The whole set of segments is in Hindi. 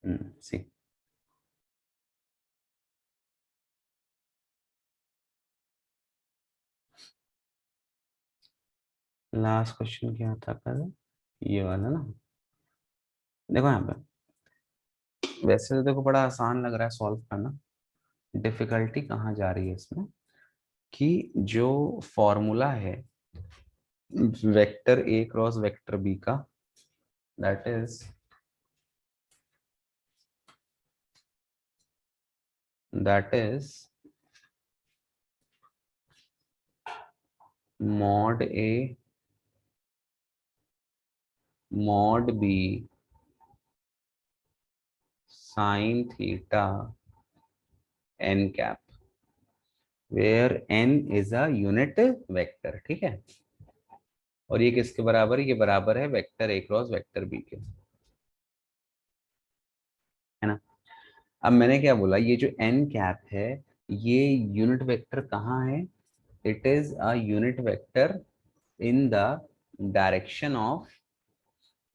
सी लास्ट क्वेश्चन क्या था कल, ये वाला ना। देखो यहाँ पे वैसे तो देखो बड़ा आसान लग रहा है सॉल्व करना, डिफिकल्टी कहाँ जा रही है इसमें कि जो फॉर्मूला है vector A cross vector B का, that is that is mod A mod B sine theta N cap, where N is a unit vector. ठीक है, और ये किसके बराबर है, ये बराबर है vector A cross vector B के, है ना। अब मैंने क्या बोला, ये जो एन कैप है ये यूनिट वेक्टर कहाँ है, it is a unit vector in the direction of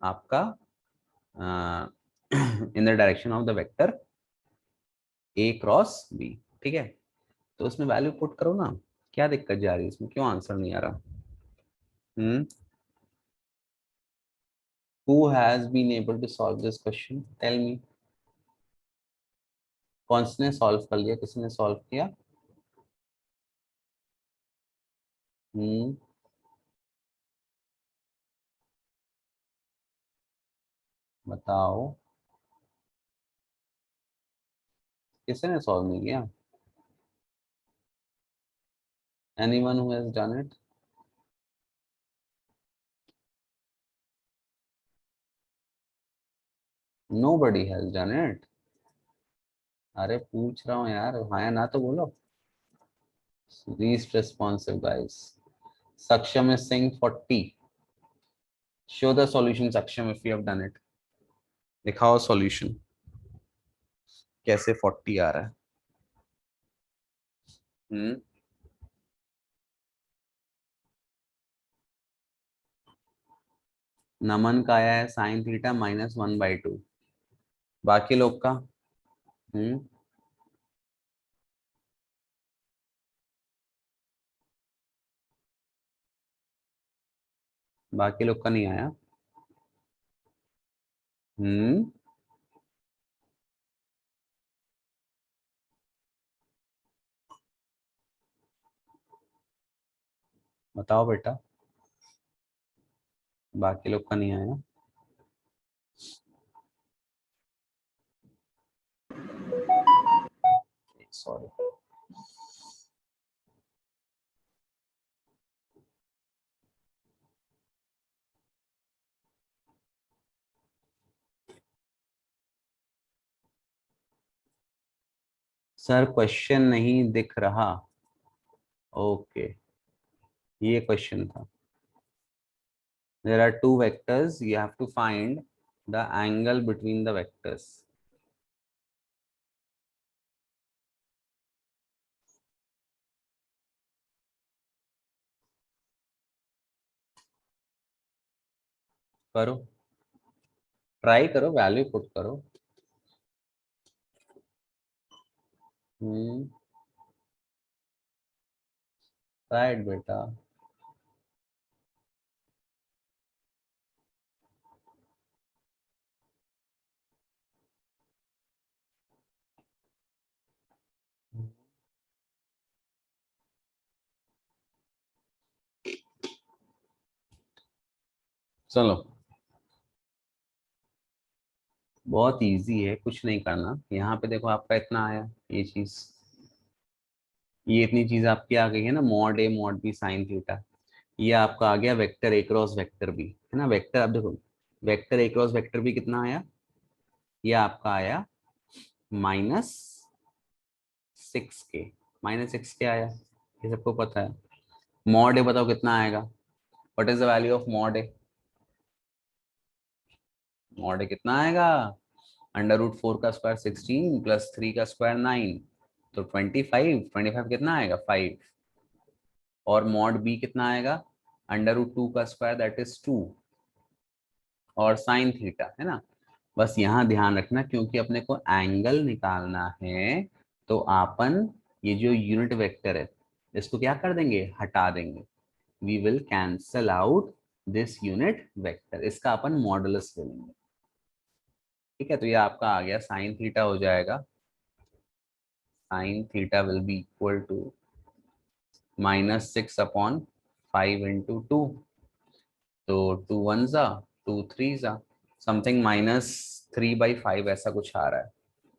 आपका in the direction of the vector A cross B. ठीक है, तो उसमें वैल्यू पुट करो ना, क्या दिक्कत जा रही है इसमें, क्यों आंसर नहीं आ रहा। Hmm who has been able to solve this question, tell me. कौन ने सॉल्व कर लिया, किसने सॉल्व किया। हम्म बताओ, किसने सॉल्व नहीं किया। Anyone who has done it. Nobody has done it. अरे पूछ रहा हूँ यार, हाँ या ना तो बोलो। Least responsive guys. सक्षम is saying 40. Show the solution सक्षम if you have done it. दिखाओ सॉल्यूशन, कैसे 40 आ रहा है। हम्म नमन का आया है साइन थीटा -1/2। बाकी लोग का। हम्म बाकी लोग का नहीं आया। हम्म बताओ बेटा, बाकी लोग का नहीं आया। सॉरी। सर क्वेश्चन नहीं दिख रहा। ओके, ये क्वेश्चन था। There are two vectors. You have to find the angle between the vectors. करो, ट्राई करो, वैल्यू पुट करो। हम्म राइट बेटा। चलो, बहुत इजी है, कुछ नहीं करना। यहाँ पे देखो आपका इतना आया, ये चीज, ये इतनी चीज आपकी आ गई है ना, mod A mod B sine theta. ये आपका आ गया vector A cross vector B, है ना। वेक्टर, अब देखो vector A cross vector B कितना आया, ये आपका आया -6 के, -6 के आया, ये सबको पता है। मॉड ए बताओ कितना आएगा, what is the value of mod A. Mod A कितना आएगा, √4 का स्क्वायर 16 +3 का स्क्वायर 9, तो 25। 25 कितना आएगा 5। और मॉड बी कितना आएगा, √2 का स्क्वायर दैट इज 2, और साइन थीटा, है ना। बस यहाँ ध्यान रखना, क्योंकि अपने को एंगल निकालना है तो अपन ये जो यूनिट वेक्टर है इसको क्या कर देंगे, हटा देंगे। We will cancel out this unit vector, इसका अपन मॉडुलस ले लेंगे। ठीक है, तो ये आपका आ गया साइन थीटा हो जाएगा, sine theta will be equal to -6/5 × 2, तो 2 1 जा 2 3 जा समथिंग -3/5 ऐसा कुछ आ रहा है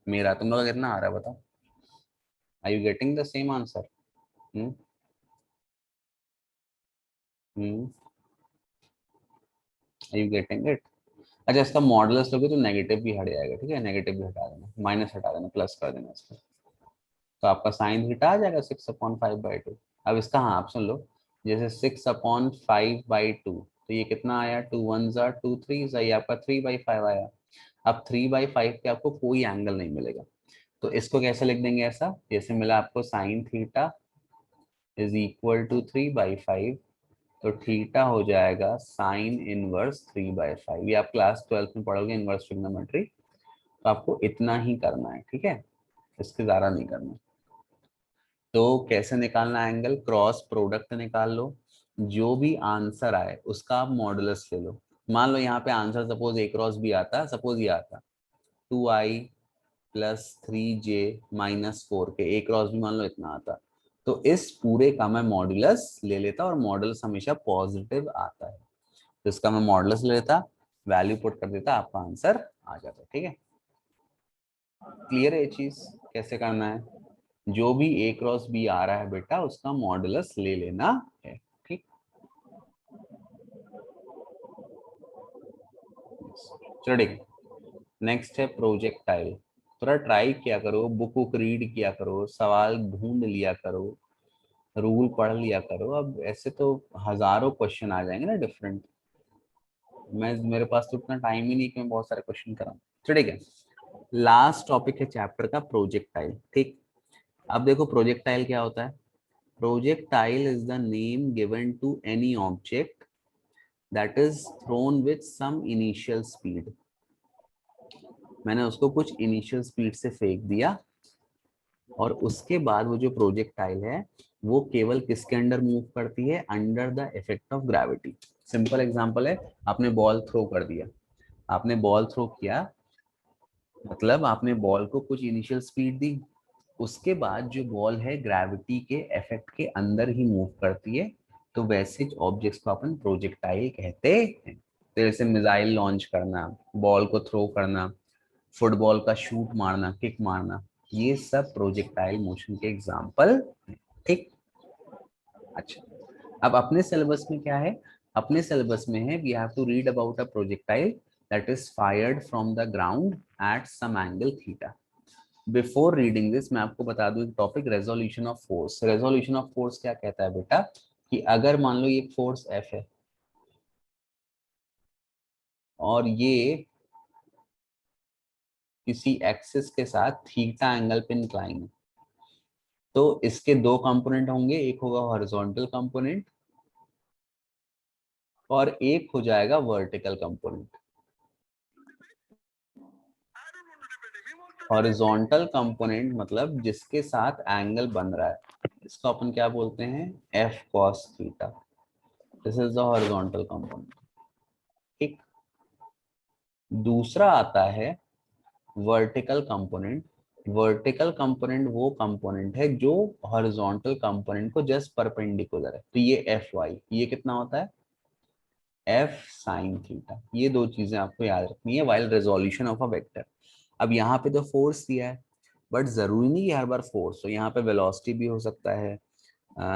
मेरा। तुम लोग का कितना आ रहा है बताओ? Are you getting the same answer? Hmm hmm are you getting it? अच्छा, इसका मॉडुलस लोगे तो नेगेटिव भी हट जाएगा। ठीक है, नेगेटिव भी हटा देना, माइनस हटा देना, प्लस कर देना इसको, तो आपका साइन थीटा आ जाएगा 6/5/2। अब इसका हाँ आप सुन लो, जैसे 6/5/2, तो ये कितना आया, 2 1 जा 2 3 जा, ये आपका 3/5 आया। अब 3/5 पे आपको कोई एंगल नहीं मिलेगा, तो इसको कैसे लिख देंगे, ऐसा जैसे मिला आपको sine theta is equal to 3/5, तो थीटा हो जाएगा साइन इनवर्स 3/5। ये आप क्लास 12 में पढ़ोगे इनवर्स ट्रिग्नोमेट्री, तो आपको इतना ही करना है। ठीक है, इसके ज्यादा नहीं करना। तो कैसे निकालना एंगल, क्रॉस प्रोडक्ट निकाल लो, जो भी आंसर आए उसका आप मॉडुलस ले लो। मान लो यहाँ पे आंसर सपोज ए क्रॉस भी आता, सपोज ये आता 2i + 3j - 4k, ए क्रॉस भी मान लो इतना आता, तो इस पूरे का मैं मॉडुलस ले लेता, और मॉडुलस हमेशा पॉजिटिव आता है, तो इसका मैं मॉडुलस ले लेता, वैल्यू पुट कर देता, आपका आंसर आ जाता। ठीक है, क्लियर है ये चीज कैसे करना है? जो भी a क्रॉस b आ रहा है बेटा उसका मॉडुलस ले लेना है। ठीक, चलो ठीक है। नेक्स्ट है प्रोजेक्टाइल। थोड़ा ट्राई किया करो, बुक बुक रीड किया करो, सवाल ढूंढ लिया करो, रूल पढ़ लिया करो। अब ऐसे तो हजारों क्वेश्चन आ जाएंगे ना डिफरेंट, मैं मेरे पास तो उतना टाइम ही नहीं कि मैं बहुत सारे क्वेश्चन कराऊं। चलो ठीक है, लास्ट टॉपिक है चैप्टर का प्रोजेक्टाइल। ठीक, अब देखो प्रोजेक्टाइल क्या होता है। Projectile is the name given to any object that is thrown with some initial speed। मैंने उसको कुछ इनिशियल स्पीड से फेंक दिया, और उसके बाद वो जो प्रोजेक्टाइल है वो केवल किसके अंडर मूव करती है, under the effect of gravity. Simple example है, आपने बॉल थ्रो कर दिया, आपने बॉल थ्रो किया, मतलब आपने बॉल को कुछ इनिशियल स्पीड दी, उसके बाद जो बॉल है ग्रेविटी के इफेक्ट के अंदर ही मूव करती है, तो वैसे ऑब्जेक्ट्स को अपन प्रोजेक्टाइल कहते हैं। तो जैसे मिसाइल लॉन्च करना, बॉल को थ्रो करना, फुटबॉल का शूट मारना, किक मारना, ये सब प्रोजेक्टाइल मोशन के एग्जाम्पल हैं। ठीक, अच्छा, अब अपने सिलेबस में क्या है, अपने सिलेबस में है we have to read about a projectile that is fired from the ground at some angle theta. Before reading this मैं आपको बता दूं एक topic, resolution of force. Resolution of force क्या कहता है बेटा, कि अगर मान लो ये फोर्स एफ है और ये किसी एक्सिस के साथ थीटा एंगल पे इंक्लाइन है, तो इसके दो कंपोनेंट होंगे, एक होगा हॉरिजॉन्टल कंपोनेंट और एक हो जाएगा वर्टिकल कंपोनेंट। हॉरिजॉन्टल कंपोनेंट मतलब जिसके साथ एंगल बन रहा है, इसको अपन क्या बोलते हैं, F cos theta. This is the horizontal component. ठीक, दूसरा आता है वर्टिकल कंपोनेंट। वर्टिकल कंपोनेंट वो कंपोनेंट है जो हॉरिजॉन्टल कंपोनेंट को जस्ट परपेंडिकुलर है, तो ये एफ वाई, ये कितना होता है, एफ साइन थीटा। ये दो चीजें आपको याद रखनी है while resolution of a vector. अब यहाँ पे तो फोर्स दिया है, बट जरूरी नहीं कि हर बार फोर्स हो, यहाँ पे वेलोसिटी भी हो सकता है,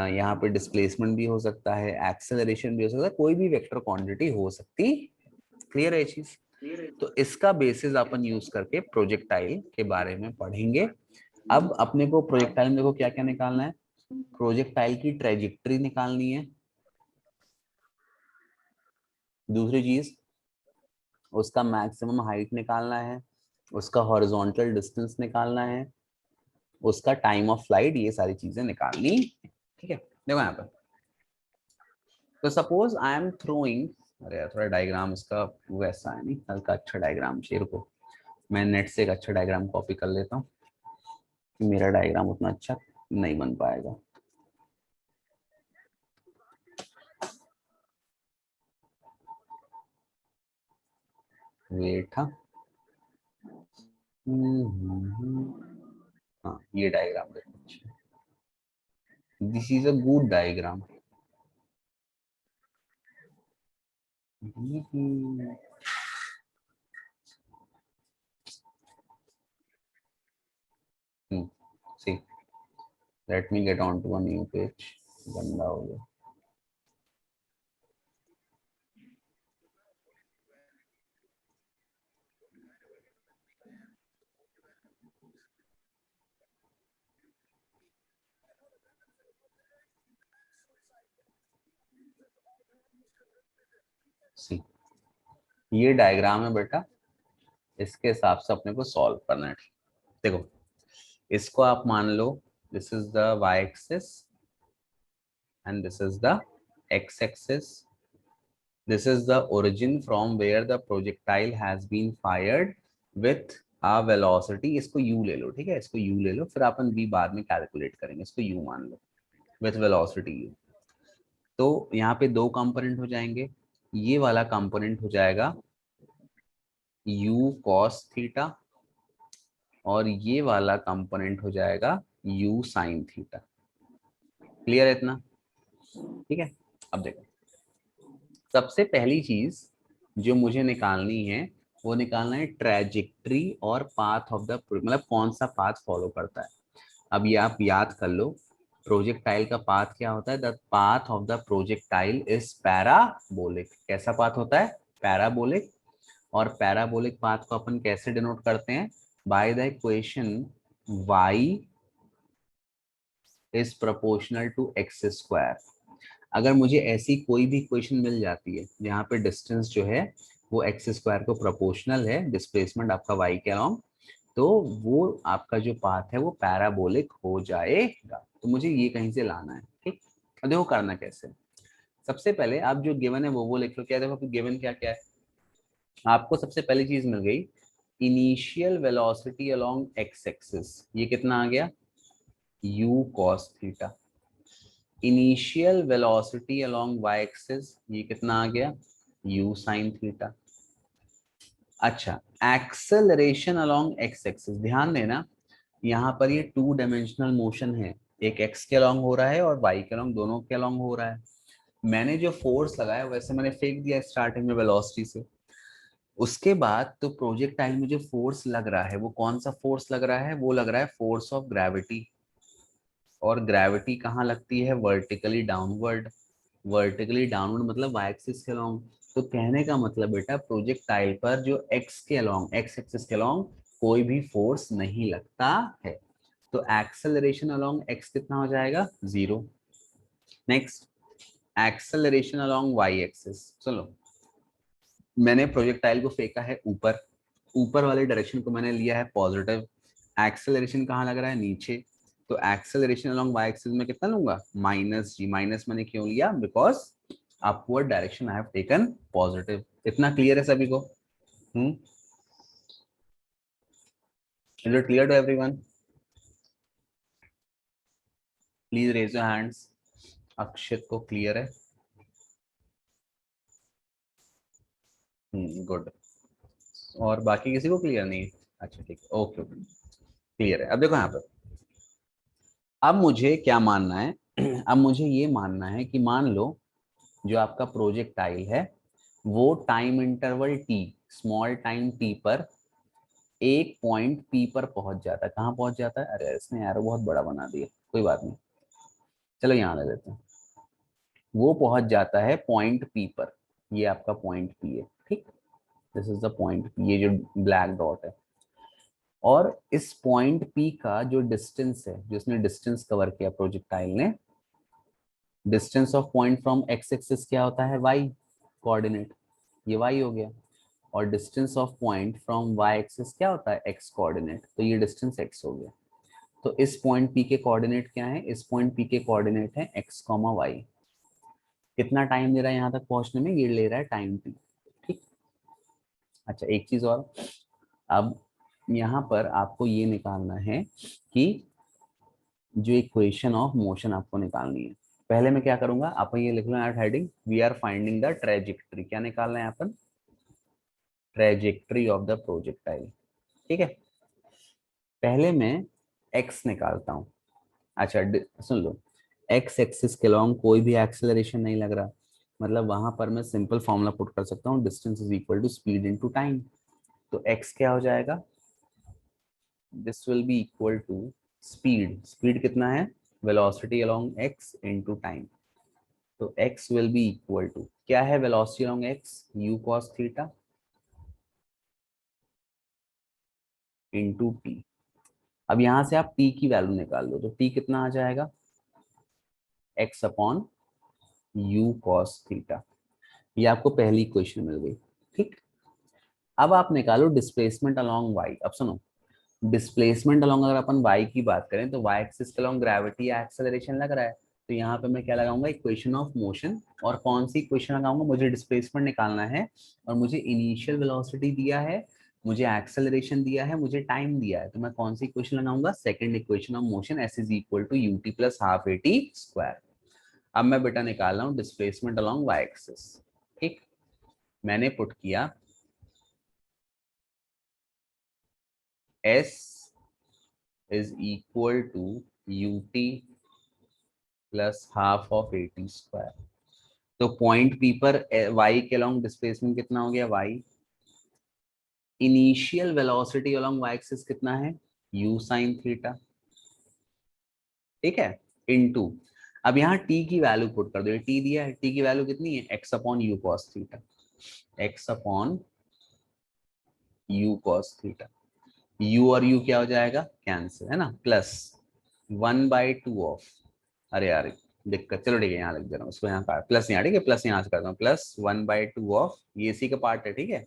यहाँ पे डिस्प्लेसमेंट भी हो सकता है, एक्सेलरेशन भी हो सकता है, कोई भी वेक्टर क्वांटिटी हो सकती। क्लियर है चीज? तो इसका बेसिस अपन यूज करके प्रोजेक्टाइल के बारे में पढ़ेंगे। अब अपने को प्रोजेक्टाइल में देखो क्या क्या निकालना है, प्रोजेक्टाइल की ट्रेजेक्टरी निकालनी है, दूसरी चीज उसका मैक्सिमम हाइट निकालना है, उसका हॉरिजॉन्टल डिस्टेंस निकालना है, उसका टाइम ऑफ फ्लाइट, ये सारी चीजें निकालनी। ठीक है, देखो यहाँ पर, तो सपोज आई एम थ्रोइंग, अरे यार थोड़ा डायग्राम इसका वैसा है नहीं, हल्का अच्छा डायग्राम चाहिए, रुको। मैं नेट से एक अच्छा डायग्राम कॉपी कर लेता हूँ, मेरा डायग्राम उतना अच्छा नहीं बन पाएगा। वेट, हाँ। हाँ, ये डायग्राम देखो, अच्छा, this is a good diagram. See, let me get on to a new page. गंदा हो गया। सी, ये डायग्राम है बेटा, इसके हिसाब से अपने को सॉल्व करना है। देखो, इसको आप मान लो this is the y axis and this is the x-axis. This is the origin from where the projectile has been fired with a velocity. इसको u ले लो, ठीक है, इसको u ले लो, फिर अपन v बाद में कैलकुलेट करेंगे, इसको u मान लो, with velocity u। तो यहाँ पे दो कंपोनेंट हो जाएंगे, ये वाला कंपोनेंट हो जाएगा u cos थीटा, और ये वाला कंपोनेंट हो जाएगा u sin थीटा। क्लियर है इतना? ठीक है। अब देखो, सबसे पहली चीज जो मुझे निकालनी है वो निकालना है ट्रेजेक्ट्री और पाथ ऑफ द, मतलब कौन सा पाथ फॉलो करता है। अब ये आप याद कर लो, प्रोजेक्टाइल का पाथ क्या होता है? The path of the projectile is parabolic. कैसा पाथ होता है? पैराबोलिक। और पैराबोलिक पाथ को अपन कैसे डिनोट करते हैं? By the equation y is proportional to x square. अगर मुझे ऐसी कोई भी इक्वेशन मिल जाती है जहाँ पे डिस्टेंस जो है वो एक्स स्क्वायर को प्रोपोर्शनल है, डिस्प्लेसमेंट आपका वाई के अलोंग, तो वो आपका जो पाथ है वो पैराबोलिक हो जाएगा। तो मुझे ये कहीं से लाना है, ठीक। अब देखो करना कैसे। सबसे पहले आप जो गिवन है वो लिख लो। क्या देखो गिवन क्या क्या है आपको? सबसे पहली चीज मिल गई, initial velocity along x axis, ये कितना आ गया? u cos theta. Initial velocity along y axis, ये कितना आ गया? u sin theta. अच्छा, एक्सेलरेशन अलोंग x एक्सिस, ध्यान देना यहाँ पर ये टू डायमेंशनल मोशन है, एक x के अलोंग हो रहा है और y के अलोंग, दोनों के अलोंग हो रहा है। मैंने जो फोर्स लगाया वैसे मैंने फेंक दिया स्टार्टिंग में वेलोसिटी से, उसके बाद तो प्रोजेक्टाइल में जो फोर्स लग रहा है वो कौन सा फोर्स लग रहा है? वो लग रहा है फोर्स ऑफ ग्रेविटी। और ग्रेविटी कहाँ लगती है? Vertically downward. वर्टिकली डाउनवर्ड मतलब वाई एक्सिस के अलोंग। तो कहने का मतलब बेटा, प्रोजेक्टाइल पर जो एक्स के अलोंग, एक्स एक्सिस के अलोंग कोई भी फोर्स नहीं लगता है। तो एक्सेलरेशन अलोंग एक्स कितना हो जाएगा? 0। Next, acceleration along y axis. चलो, मैंने प्रोजेक्टाइल को फेंका है ऊपर, ऊपर वाले डायरेक्शन को मैंने लिया है पॉजिटिव। एक्सेलरेशन कहाँ लग रहा है? नीचे। तो एक्सेलरेशन अलोंग वाई एक्सिस में कितना लूंगा? माइनस जी। माइनस मैंने क्यों लिया? Because upward direction I have taken positive. इतना क्लियर है सभी को? Is it clear to everyone? Please raise your hands. Akshit को क्लियर है? गुड। और बाकी किसी को क्लियर नहीं है? अच्छा ठीक है, ओके ओके, क्लियर है। अब देखो यहाँ पर, अब मुझे क्या मानना है? अब मुझे ये मानना है कि मान लो जो आपका प्रोजेक्टाइल है वो time interval T, small time T पर एक पॉइंट पी पर पहुंच जाता है। कहाँ पहुंच जाता है? अरे इसने एरो बहुत बड़ा बना दिया, कोई बात नहीं, चलो यहाँ ले लेते हैं। वो पहुंच जाता है पॉइंट पी पर, ये आपका पॉइंट पी है, ठीक। This is the point P, ये जो ब्लैक डॉट है। और इस पॉइंट पी का जो डिस्टेंस है, जिसने डिस्टेंस कवर किया प्रोजेक्टाइल ने, distance of point from x axis क्या होता है? वाई कोऑर्डिनेट, ये वाई हो गया। और distance of point from y axis क्या होता है? एक्स कोऑर्डिनेट, तो ये डिस्टेंस एक्स हो गया। तो इस पॉइंट पी के कोऑर्डिनेट क्या है? इस पॉइंट पी के कोऑर्डिनेट है एक्स कॉमा वाई। कितना टाइम ले रहा है यहाँ तक पहुंचने में? ये ले रहा है टाइम टी, ठीक। अच्छा एक चीज और, अब यहाँ पर आपको ये निकालना है कि जो इक्वेशन ऑफ मोशन आपको निकालनी है। पहले मैं क्या करूंगा, आप ये लिख लो at heading, we are finding the trajectory. क्या निकालना है अपन, ट्रेजेक्ट्री ऑफ द प्रोजेक्टाइल। ठीक है, पहले मैं एक्स निकालता हूँ। अच्छा सुन लो, एक्स एक्सिस के लॉन्ग कोई भी एक्सेलरेशन नहीं लग रहा, मतलब वहां पर मैं सिंपल फॉर्मूला पुट कर सकता हूँ, distance is equal to speed into time. तो एक्स क्या हो जाएगा, this will be equal to speed, speed कितना है, velocity along x into time. तो x will be equal to, क्या है velocity along x, u cos theta into t. अब यहां से आप t की वैल्यू निकाल लो, तो t कितना आ जाएगा, x upon u cos theta. ये आपको पहली इक्वेशन मिल गई। ठीक, अब आप निकालो डिस्प्लेसमेंट अलोंग y। अब सुनो, डिस्प्लेसमेंट अलोंग अगर अपन y की बात करें तो y एक्सिस के अलोंग ग्रेविटी या एक्सेलरेशन लग रहा है, तो यहाँ पे मैं क्या लगाऊंगा, इक्वेशन ऑफ मोशन। और कौन सी इक्वेशन लगाऊंगा, मुझे डिस्प्लेसमेंट निकालना है और मुझे इनिशियल वेलोसिटी दिया है, मुझे एक्सेलरेशन दिया है, मुझे टाइम दिया है, तो मैं कौन सी इक्वेशन लगाऊंगा, second equation of motion, s is equal to u t plus half a t square. अब मैं बेटा निकाल रहा हूँ डिस्प्लेसमेंट अलोंग y एक्सिस। ठीक, मैंने पुट किया s is equal to u t plus half of a t square. तो पॉइंट पी पर y के अलोंग डिस्प्लेसमेंट कितना हो गया, y initial velocity along y axis कितना है, u साइन थीटा। ठीक है, इनटू, अब यहाँ t की वैल्यू पुट कर दो, t दिया है, t की वैल्यू कितनी है, x upon you cos theta, x upon you cos theta. u और u क्या हो जाएगा, कैंसिल है ना, प्लस 1/2 ऑफ, अरे यार दिक्कत, चलो ठीक है यहाँ लिख दे रहा हूँ उसको, यहाँ का प्लस यहाँ, ठीक है प्लस यहाँ से करता हूँ, प्लस 1/2 ऑफ, ये इसी का पार्ट है। ठीक है,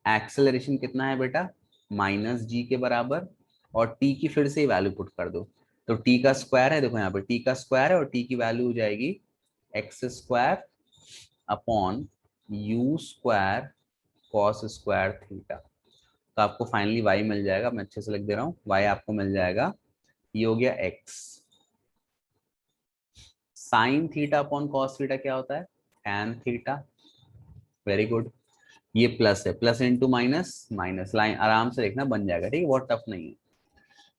एक्सेलरेशन कितना है बेटा, माइनस जी के बराबर, और टी की फिर से वैल्यू पुट कर दो, तो टी का स्क्वायर है, देखो यहाँ पे टी का स्क्वायर है और टी की वैल्यू हो जाएगी x square upon you square cos square theta. तो आपको फाइनली y मिल जाएगा, मैं अच्छे से लिख दे रहा हूँ, y आपको मिल जाएगा, ये हो गया x sign theta upon cos theta क्या होता है, tan थीटा। वेरी गुड, ये प्लस है, plus into minus, minus line आराम से देखना बन जाएगा, ठीक है, बहुत टफ नहीं है।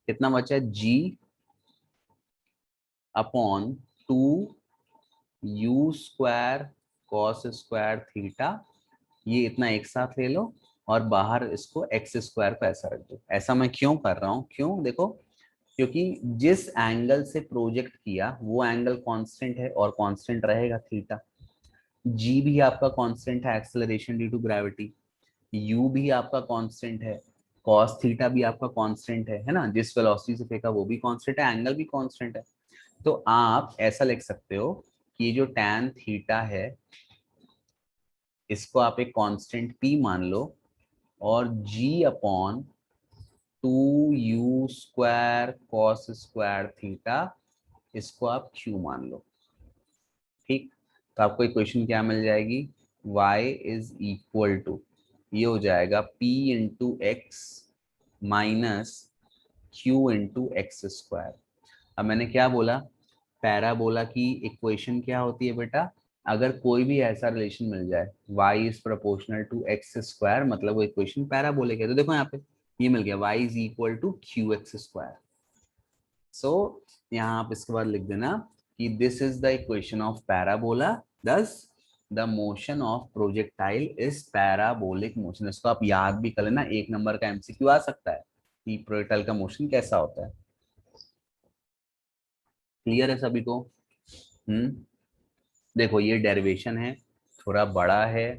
कितना बचा है, g upon 2 u square cos square theta, ये इतना एक साथ ले लो और बाहर इसको एक्स स्क्वायर को ऐसा रख दो। ऐसा मैं क्यों कर रहा हूँ, क्यों देखो, क्योंकि जिस एंगल से प्रोजेक्ट किया वो एंगल कांस्टेंट है और कांस्टेंट रहेगा थीटा। जी भी आपका कांस्टेंट है, acceleration due to gravity, u भी आपका कांस्टेंट है, कॉस थीटा भी आपका कांस्टेंट है ना, जिस वेलोसिटी से फेंका वो भी कांस्टेंट है, एंगल भी कांस्टेंट है। तो आप ऐसा लिख सकते हो कि ये जो tan थीटा है इसको आप एक कांस्टेंट p मान लो, और g upon 2u square cos square theta इसको आप q मान लो। ठीक, तो आपको इक्वेशन क्या मिल जाएगी, y इज इक्वल टू, ये हो जाएगा p into x minus Q into x square. अब मैंने क्या बोला, पैराबोला की इक्वेशन क्या होती है बेटा, अगर कोई भी ऐसा रिलेशन मिल जाए y is proportional to x square, मतलब वो इक्वेशन पैराबोलिक है। तो देखो यहाँ पे ये मिल गया, y is equal to q x square. So यहाँ आप इसके बाद लिख देना कि this is the equation of parabola, thus the motion of projectile is parabolic motion. इसको आप याद भी कर लेना, एक नंबर का एमसीक्यू आ सकता है कि प्रोजेक्टाइल का मोशन कैसा होता है। क्लियर है सभी को, देखो ये डेरिवेशन है, थोड़ा बड़ा है,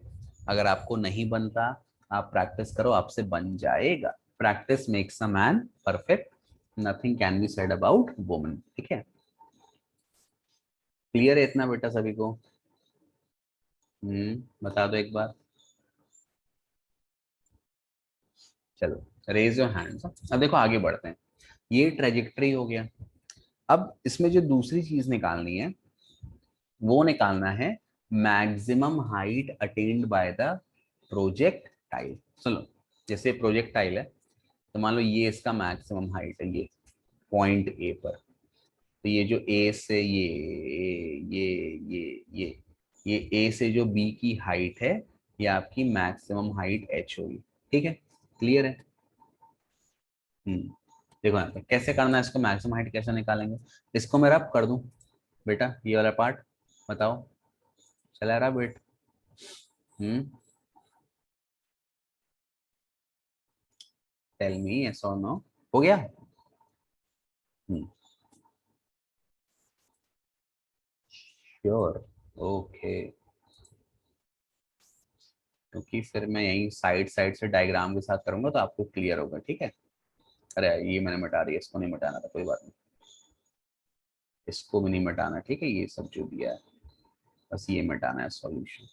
अगर आपको नहीं बनता आप प्रैक्टिस करो, आपसे बन जाएगा। Practice makes a man perfect, nothing can be said about woman. ठीक है, क्लियर है इतना बेटा सभी को, बता दो एक बार, चलो रेज योर हैंड्स। अब देखो आगे बढ़ते हैं, ये ट्रेजेक्टरी हो गया। अब इसमें जो दूसरी चीज निकालनी है वो निकालना है maximum height attend by the projectile. सुनो, जैसे प्रोजेक्टाइल है, तो मान लो ये इसका मैक्सिमम हाइट है, ये पॉइंट ए पर। तो ये जो ए से ये ए से जो बी की हाइट है, ये आपकी मैक्सिमम हाइट एच होगी। ठीक है, क्लियर है। देखो यहाँ पे कैसे करना है इसको, मैक्सिमम हाइट कैसे निकालेंगे। इसको मैं रब कर दूं बेटा, ये वाला पार्ट बताओ, चला रहा बेट। हम्म टेल मी यस और नो, हो गया। हम्म श्योर, ओके। क्योंकि फिर मैं यही साइड साइड से डायग्राम के साथ करूंगा तो आपको क्लियर होगा, ठीक है। अरे ये मैंने मिटा दिया, इसको नहीं मिटाना था, कोई बात नहीं, इसको भी नहीं मिटाना, ठीक है। ये सब जो दिया है बस ये मिटाना है, सॉल्यूशन।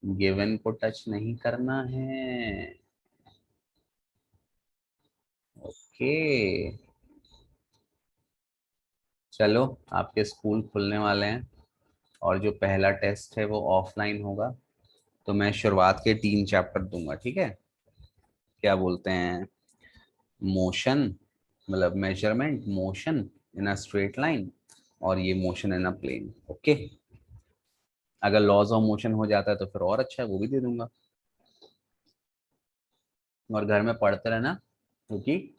गिवन को टच नहीं करना है। ओके, चलो आपके स्कूल खुलने वाले हैं और जो पहला टेस्ट है वो ऑफलाइन होगा। तो मैं शुरुआत के 3 चैप्टर दूंगा, ठीक है। क्या बोलते हैं, मोशन, मतलब measurement, motion in a straight line, और ये motion in a plane. Okay, अगर लॉज ऑफ मोशन हो जाता है तो फिर और अच्छा है, वो भी दे दूंगा। और घर में पढ़ते रहना, क्योंकि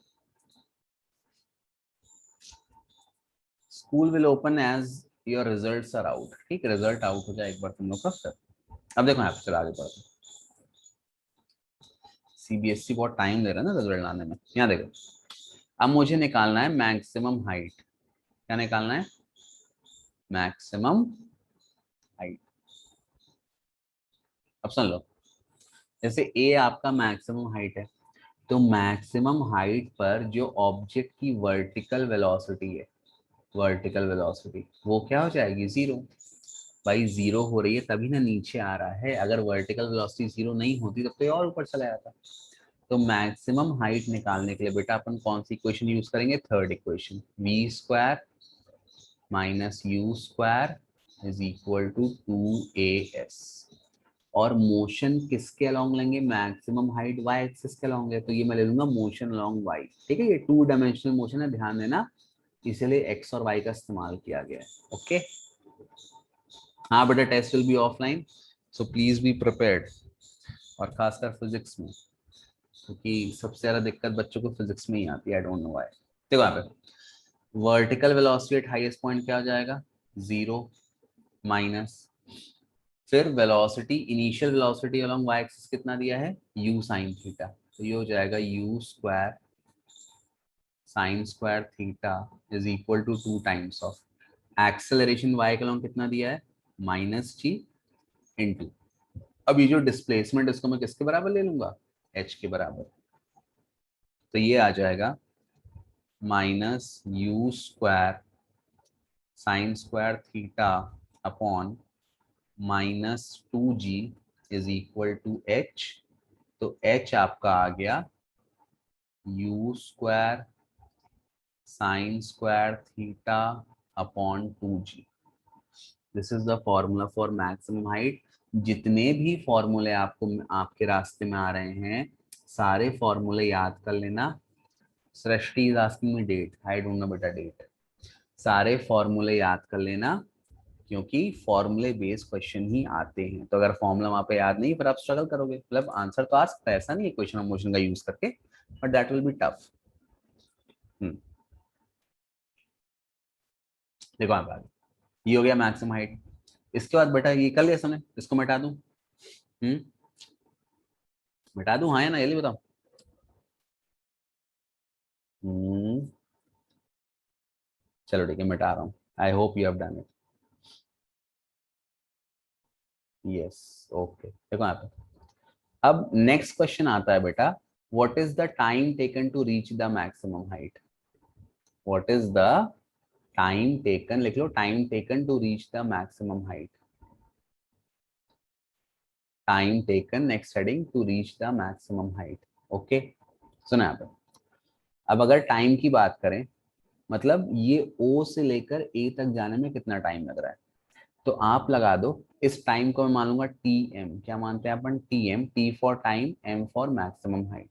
school will open as your results are out. ठीक, रिजल्ट आउट हो जाए एक बार तुम लोग का फिर। अब देखो यहाँ पे चलो आगे बढ़ते हैं। सीबीएसई बहुत टाइम ले रहा है ना रिजल्ट लाने में। यहाँ देखो, अब मुझे निकालना है मैक्सिमम हाइट। क्या निकालना है, मैक्सिमम हाइट। अब सुन लो, जैसे ए आपका मैक्सिमम हाइट है, तो मैक्सिमम हाइट पर जो ऑब्जेक्ट की वर्टिकल वेलोसिटी है, वर्टिकल वेलोसिटी वो क्या हो जाएगी, जीरो। भाई जीरो हो रही है तभी ना नीचे आ रहा है, अगर वर्टिकल वेलोसिटी जीरो नहीं होती तब तो ये और ऊपर चला जाता। तो मैक्सिमम हाइट निकालने के लिए बेटा अपन कौन सी इक्वेशन यूज करेंगे, third equation, v square minus u square is equal to 2as। और मोशन किसके अलोंग लेंगे, मैक्सिमम हाइट वाई एक्सिस के अलोंग है, तो ये मैं ले लूंगा मोशन अलोंग वाई। ठीक है, ये 2 डायमेंशनल मोशन है, ध्यान देना, इसीलिए एक्स और वाई का इस्तेमाल किया गया है। ओके, हाँ बेटा, test will be offline, so please be prepared. और खासकर फिजिक्स में, क्योंकि सबसे ज्यादा दिक्कत बच्चों को फिजिक्स में ही आती है, आई डोंट नो व्हाई। देखो यहाँ पे vertical velocity at highest point क्या हो जाएगा, जीरो, माइनस, फिर velocity, initial velocity along y axis कितना दिया है, u साइन थीटा, तो ये हो जाएगा u square sine square theta is equal to 2 times of acceleration y के अलोंग कितना दिया है, -g इनटू, अब ये जो डिस्प्लेसमेंट इसको मैं किसके बराबर ले लूंगा, h के बराबर। तो ये आ जाएगा -u square sine square theta upon -2g is equal to h। तो h आपका आ गया u square sine square theta upon 2g। This is the formula for maximum height. जितने भी फॉर्मूले आपको आपके रास्ते में आ रहे हैं, सारे फॉर्मूले याद कर लेना। Srishti is asking me date, I don't know बेटा डेट। सारे फॉर्मूले याद कर लेना, क्योंकि फॉर्मूले बेस्ड क्वेश्चन ही आते हैं। तो अगर फॉर्मूला वहां पे याद नहीं, फिर आप स्ट्रगल करोगे। मतलब आंसर तो आ सकता है, ऐसा नहीं है क्वेश्चन ऑफ मोशन का यूज करके, but that will be tough. देखो आप आगे, ये हो गया मैक्सिमम हाइट। इसके बाद बेटा ये कर लिया समझे, इसको मिटा दूं, मिटा दूं हाँ या ना, ये बताओ। हम्म चलो ठीक है, मिटा रहा हूँ। I hope you have done it. Yes, okay. देखो यहाँ पे अब नेक्स्ट क्वेश्चन आता है बेटा, what is the time taken to reach the maximum height. What is the time taken, लिख लो, time taken to reach the maximum height. Time taken next heading to reach the maximum height. Okay, सुना यहाँ पे। अब अगर टाइम की बात करें, मतलब ये O से लेकर A तक जाने में कितना टाइम लग रहा है, तो आप लगा दो। इस टाइम को मैं मानूंगा टी एम, क्या मानते हैं अपन, T M, T for time, M for maximum height.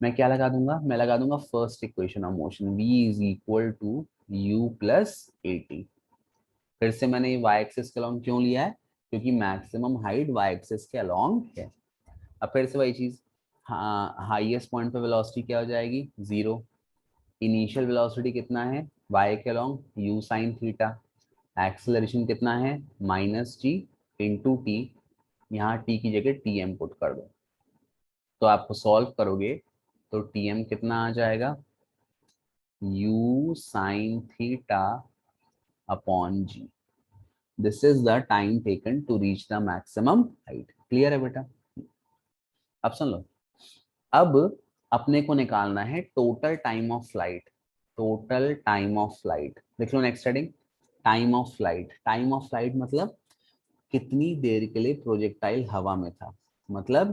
मैं क्या लगा दूंगा, मैं लगा दूंगा first equation of motion, v is equal to u plus a t. फिर से मैंने ये y एक्सिस के अलोंग क्यों लिया है, क्योंकि मैक्सिमम हाइट y एक्सिस के अलोंग है। अब फिर से वही चीज, हाँ हाईएस्ट पॉइंट पे वेलोसिटी क्या हो जाएगी, 0। इनिशियल वेलोसिटी कितना है, y के along u sine theta. Acceleration कितना है, माइनस जी इंटू टी, यहाँ टी की जगह टी एम पुट कर दो, तो आपको सॉल्व करोगे तो टी एम कितना आ जाएगा, u sine theta upon g. This is the time taken to reach the maximum height. Clear है बेटा? अब सुन लो, अब अपने को निकालना है total time of flight. Total time of flight देख लो, next heading, time of flight. Time of flight मतलब कितनी देर के लिए प्रोजेक्टाइल हवा में था, मतलब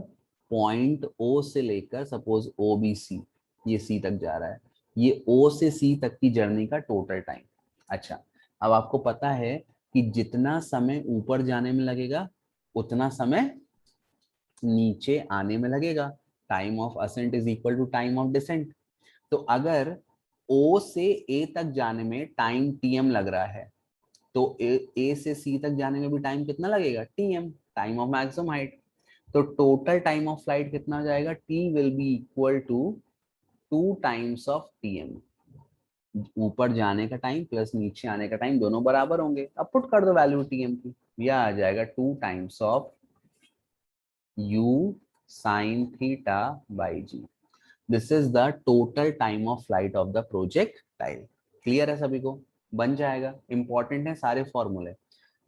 पॉइंट ओ से लेकर सपोज ओ बी सी, ये सी तक जा रहा है, ये ओ से सी तक की जर्नी का टोटल टाइम। अच्छा, अब आपको पता है कि जितना समय ऊपर जाने में लगेगा उतना समय नीचे आने में लगेगा। Time of ascent is equal to time of descent. तो अगर ओ से ए तक जाने में टाइम टीएम लग रहा है, तो ए से सी तक जाने में भी टाइम कितना लगेगा, t m, time of maximum height. तो टोटल टाइम ऑफ फ्लाइट कितना हो जाएगा, T will be equal to 2 times of t m. ऊपर जाने का टाइम प्लस नीचे आने का टाइम दोनों बराबर होंगे, अब पुट कर दो वैल्यू टीएम की, यह आ जाएगा 2 times of u sine theta by g. This is the total time of flight of the projectile. Clear है सभी को? बन जाएगा, इंपॉर्टेंट है सारे फॉर्मूले।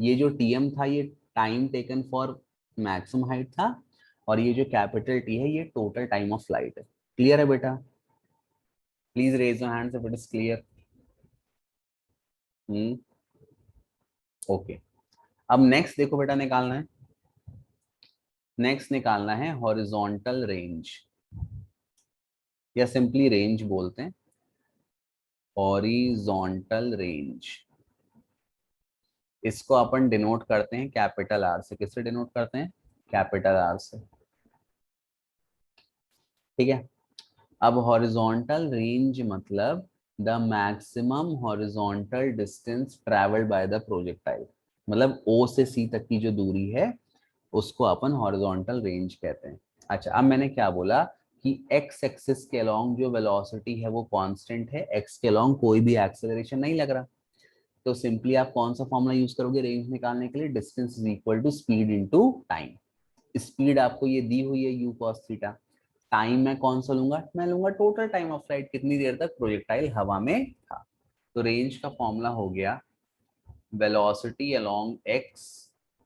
ये जो टीएम था ये time taken for maximum height था, और ये जो कैपिटल टी है ये टोटल टाइम ऑफ फ्लाइट है। क्लियर है बेटा? Please raise your hands if it is clear. Okay, अब नेक्स्ट देखो बेटा, निकालना है, नेक्स्ट निकालना है हॉरिजॉन्टल रेंज, या सिंपली रेंज बोलते हैं, हॉरिजॉन्टल रेंज। इसको अपन डिनोट करते हैं कैपिटल आर से। किससे डिनोट करते हैं, कैपिटल आर से। ठीक है, अब हॉरिजॉन्टल रेंज मतलब the maximum horizontal distance travelled by the projectile, मतलब ओ से सी तक की जो दूरी है उसको अपन हॉरिजॉन्टल रेंज कहते हैं। अच्छा, अब मैंने क्या बोला कि एक्स एक्सिस के अलोंग जो वेलोसिटी है वो कांस्टेंट है, एक्स के अलोंग कोई भी एक्सेलरेशन नहीं लग रहा। तो सिंपली आप कौन सा फॉर्मूला यूज करोगे रेंज निकालने के लिए, distance is equal to speed into time. Speed आपको ये दी हुई है u cos थीटा, टाइम मैं कौन सा लूंगा, मैं लूंगा टोटल टाइम ऑफ फ्लाइट, कितनी देर तक प्रोजेक्टाइल हवा में था। तो रेंज का फॉर्मूला हो गया velocity along x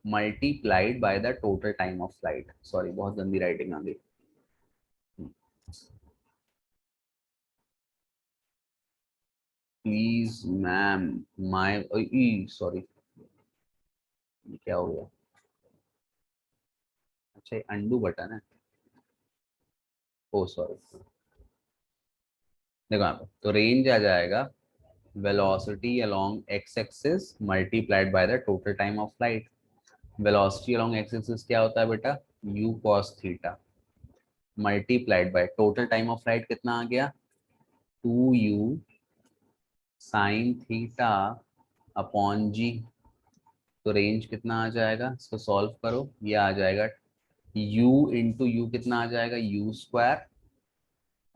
multiplied by the total time of flight. Sorry बहुत गंदी राइटिंग आ गई। प्लीज मैम, माय सॉरी, क्या हो गया, अच्छा ये अंडू बटन है, ओ सॉरी। देखो यहाँ पे तो रेंज आ जाएगा velocity along x axis multiplied by the total time of flight. Velocity along x axis क्या होता है बेटा, u cos theta multiplied by total time of flight कितना आ गया, 2u साइन थीटा अपॉन जी। तो रेंज कितना आ जाएगा, इसको सॉल्व करो, ये आ जाएगा u इंटू यू कितना आ जाएगा, u स्क्वायर,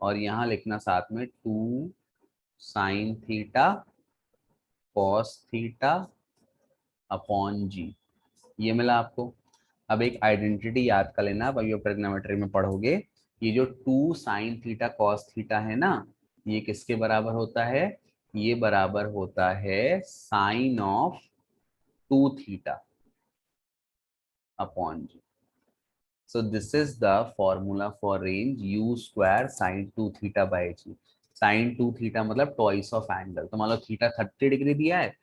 और यहाँ लिखना साथ में 2 sine theta cos theta upon g. ये मिला आपको। अब एक आइडेंटिटी याद कर लेना, अब अभी ट्रिग्नोमेट्री में पढ़ोगे, ये जो 2 साइन थीटा कॉस थीटा है ना, ये किसके बराबर होता है, ये बराबर होता है sine of 2 theta upon g. So this is the formula for range u square sine 2 theta by g. Sine 2 theta मतलब ट्वाइस ऑफ एंगल, तो मान लो थीटा 30 डिग्री दिया है,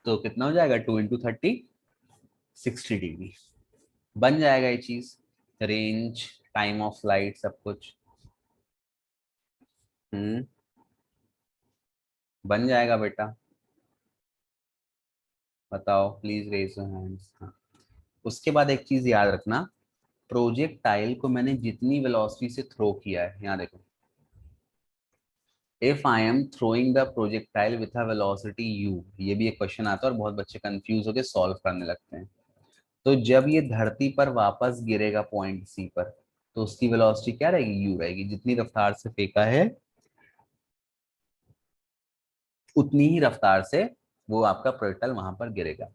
तो कितना हो जाएगा 2 इंटू 30, 60 डिग्री। बन जाएगा ये चीज, रेंज, टाइम ऑफ फ्लाइट, सब कुछ। हम्म, बन जाएगा बेटा, बताओ प्लीज रेज योर हैंड्स। हाँ, उसके बाद एक चीज याद रखना, प्रोजेक्टाइल को मैंने जितनी वेलोसिटी से थ्रो किया है, यहाँ देखो, if I am throwing the projectile with a velocity u, ये भी एक क्वेश्चन आता है और बहुत बच्चे कंफ्यूज होकर सॉल्व करने लगते हैं। तो जब ये धरती पर वापस गिरेगा पॉइंट सी पर, तो उसकी वेलोसिटी क्या रहेगी, u रहेगी। जितनी रफ्तार से फेंका है उतनी ही रफ्तार से वो आपका प्रोजेक्टाइल वहां पर गिरेगा।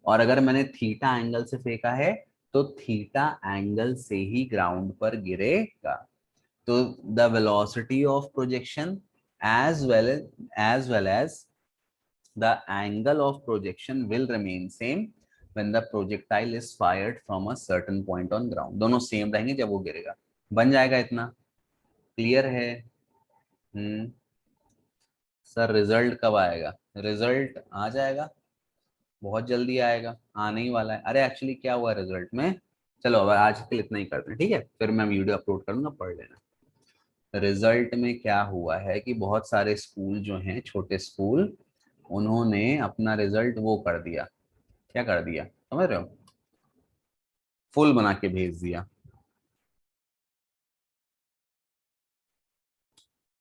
और अगर मैंने थीटा एंगल से फेंका है तो थीटा एंगल से ही ग्राउंड पर गिरेगा। तो the velocity of projection as well as the angle of projection will remain same when the projectile is fired from a certain point on ground। दोनों सेम रहेंगे जब वो गिरेगा। बन जाएगा इतना, क्लियर है? सर रिजल्ट कब आएगा? रिजल्ट आ जाएगा, बहुत जल्दी आएगा, आने ही वाला है। अरे एक्चुअली क्या हुआ रिजल्ट में, चलो अब आज के लिए इतना ही करते हैं, ठीक है, फिर मैं वीडियो अपलोड करूंगा, पढ़ लेना। रिजल्ट में क्या हुआ है कि बहुत सारे स्कूल जो हैं, छोटे स्कूल, उन्होंने अपना रिजल्ट वो कर दिया। क्या कर दिया समझ रहे हो, फुल बना के भेज दिया।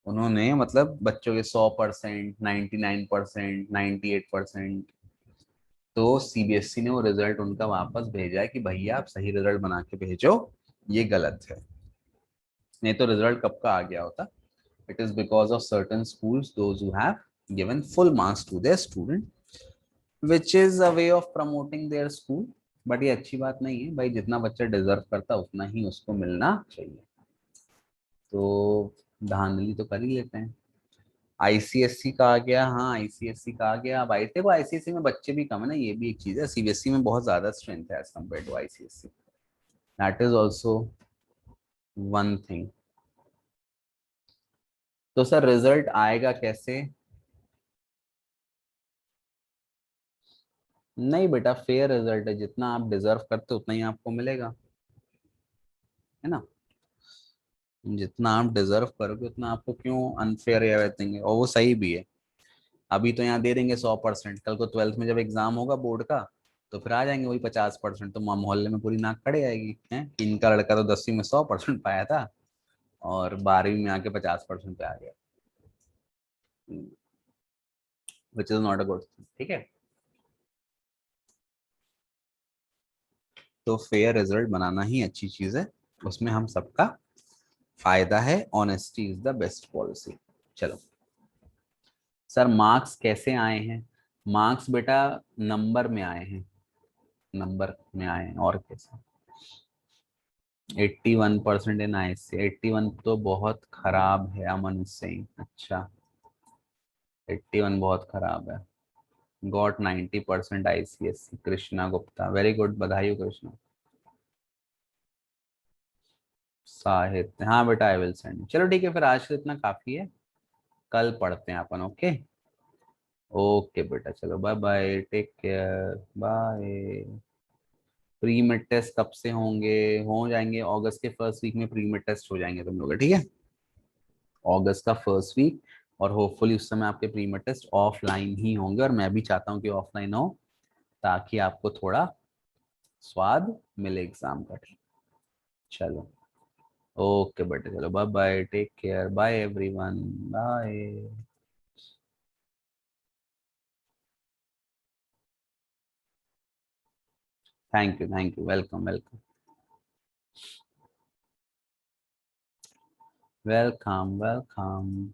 उन्होंने मतलब बच्चों के 100%, 99%, 98%, तो सीबीएसई ने वो रिजल्ट उनका वापस भेजा है कि भैया आप सही रिजल्ट बना के भेजो, ये गलत है। नहीं तो रिजल्ट कब का आ गया होता। It is because of certain schools those who have given full marks to their student which is a way of promoting their school. But ये अच्छी बात नहीं है भाई, जितना बच्चा डिजर्व करता उतना ही उसको मिलना चाहिए। तो धांधली तो कर ही लेते हैं। आईसीएससी का आ गया, हाँ आईसीएससी का आ गया। अब आई देखो आईसीएससी में बच्चे भी कम है ना, ये भी एक चीज है। सीबीएसई में बहुत ज्यादा स्ट्रेंथ है as compared to ICSC. That is also one thing. तो सर रिजल्ट आएगा कैसे? नहीं बेटा, फेयर रिजल्ट है, जितना आप डिजर्व करते हो उतना ही आपको मिलेगा, है ना। जितना आप डिजर्व करोगे उतना आपको क्यों अनफेयर या देंगे, और वो सही भी है। अभी तो यहाँ दे देंगे 100%, कल को ट्वेल्थ में जब एग्जाम होगा बोर्ड का, तो फिर आ जाएंगे वही 50%। तो मोहल्ले में पूरी नाक खड़े आएगी है, इनका लड़का तो 10वीं में 100% पाया था और 12वीं में आके 50% पे आ गया। Which is not a good thing, ठीक है। तो फेयर रिजल्ट बनाना ही अच्छी चीज है, उसमें हम सबका फायदा है। Honesty is the best policy. चलो सर, मार्क्स कैसे आए हैं? मार्क्स बेटा नंबर में आए हैं, नंबर में आए हैं, और कैसे? 81% इन आईसी। 81 तो बहुत खराब है अमन सिंह, अच्छा 81 बहुत खराब है। Got 90% ICSC, Krishna Gupta, very good, बधाई हो कृष्णा। साहित्य, हाँ बेटा आई विल सेंड। चलो ठीक है, फिर आज के लिए इतना काफी है, कल पढ़ते हैं अपन, ओके। ओके बेटा, चलो bye bye, take care, bye. Pre mid test कब से होंगे? हो जाएंगे अगस्त के फर्स्ट वीक में, प्री मिड टेस्ट हो जाएंगे तुम लोग, ठीक है, अगस्त का फर्स्ट वीक। और होपफुली उस समय आपके प्री मिड टेस्ट ऑफलाइन ही होंगे, और मैं भी चाहता हूँ कि ऑफलाइन हो, ताकि आपको थोड़ा स्वाद मिले एग्जाम का। चलो ओके बेटा, चलो bye bye, take care, bye everyone, bye. Thank you, welcome welcome. Welcome welcome.